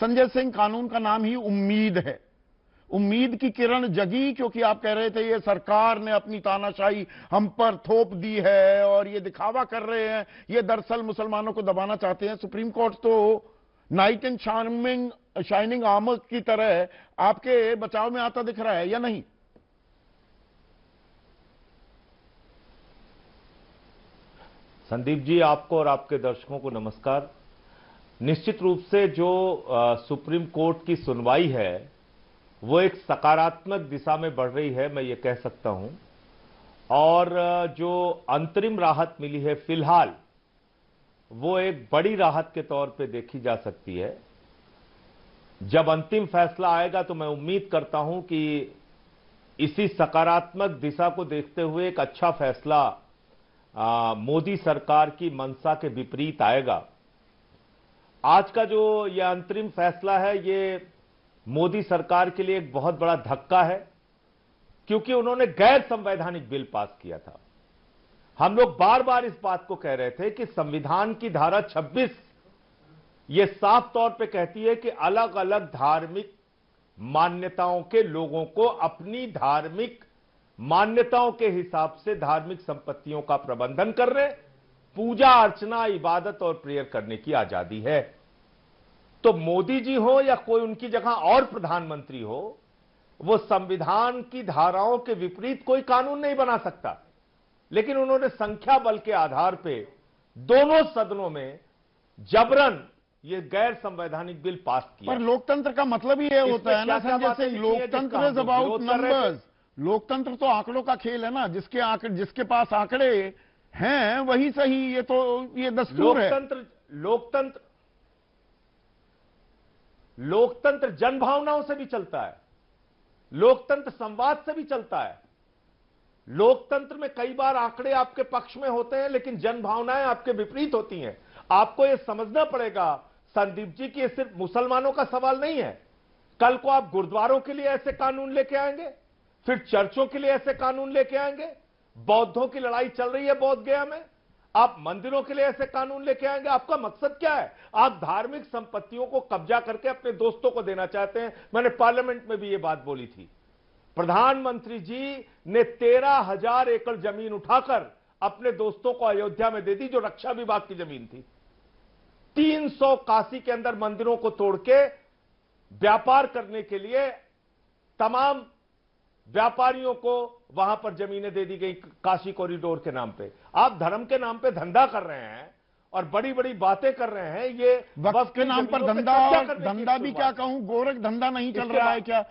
संजय सिंह, कानून का नाम ही उम्मीद है। उम्मीद की किरण जगी, क्योंकि आप कह रहे थे ये सरकार ने अपनी तानाशाही हम पर थोप दी है और ये दिखावा कर रहे हैं, ये दरअसल मुसलमानों को दबाना चाहते हैं। सुप्रीम कोर्ट तो नाइट एंड शाइनिंग आर्मर की तरह आपके बचाव में आता दिख रहा है या नहीं? संदीप जी, आपको और आपके दर्शकों को नमस्कार। निश्चित रूप से जो सुप्रीम कोर्ट की सुनवाई है वो एक सकारात्मक दिशा में बढ़ रही है, मैं ये कह सकता हूं। और जो अंतरिम राहत मिली है फिलहाल, वो एक बड़ी राहत के तौर पे देखी जा सकती है। जब अंतिम फैसला आएगा तो मैं उम्मीद करता हूं कि इसी सकारात्मक दिशा को देखते हुए एक अच्छा फैसला मोदी सरकार की मंशा के विपरीत आएगा। आज का जो यह अंतरिम फैसला है, ये मोदी सरकार के लिए एक बहुत बड़ा धक्का है, क्योंकि उन्होंने गैर संवैधानिक बिल पास किया था। हम लोग बार बार इस बात को कह रहे थे कि संविधान की धारा 26 ये साफ तौर पे कहती है कि अलग अलग धार्मिक मान्यताओं के लोगों को अपनी धार्मिक मान्यताओं के हिसाब से धार्मिक संपत्तियों का प्रबंधन करने, पूजा अर्चना, इबादत और प्रेयर करने की आजादी है। तो मोदी जी हो या कोई उनकी जगह और प्रधानमंत्री हो, वो संविधान की धाराओं के विपरीत कोई कानून नहीं बना सकता। लेकिन उन्होंने संख्या बल के आधार पे दोनों सदनों में जबरन ये गैर संवैधानिक बिल पास किया। पर लोकतंत्र का मतलब ही ये होता है ना संजय सिंह, लोकतंत्र इज अबाउट नंबर्स। लोकतंत्र तो आंकड़ों का खेल है ना, जिसके पास आंकड़े हैं वही सही। ये दस्तूर है। लोकतंत्र जनभावनाओं से भी चलता है, लोकतंत्र संवाद से भी चलता है। लोकतंत्र में कई बार आंकड़े आपके पक्ष में होते हैं, लेकिन जनभावनाएं आपके विपरीत होती हैं। आपको यह समझना पड़ेगा संदीप जी कि यह सिर्फ मुसलमानों का सवाल नहीं है। कल को आप गुरुद्वारों के लिए ऐसे कानून लेके आएंगे, फिर चर्चों के लिए ऐसे कानून लेके आएंगे। बौद्धों की लड़ाई चल रही है बोध गया में, आप मंदिरों के लिए ऐसे कानून लेके आएंगे। आपका मकसद क्या है? आप धार्मिक संपत्तियों को कब्जा करके अपने दोस्तों को देना चाहते हैं। मैंने पार्लियामेंट में भी ये बात बोली थी। प्रधानमंत्री जी ने 13,000 एकड़ जमीन उठाकर अपने दोस्तों को अयोध्या में दे दी, जो रक्षा विभाग की जमीन थी। 300 काशी के अंदर मंदिरों को तोड़ के व्यापार करने के लिए तमाम व्यापारियों को वहां पर जमीनें दे दी गई काशी कॉरिडोर के नाम पे। आप धर्म के नाम पे धंधा कर रहे हैं और बड़ी बड़ी बातें कर रहे हैं। ये वक्फ के नाम पर धंधा, और धंधा भी क्या कहूं, गोरख धंधा नहीं चल रहा है क्या?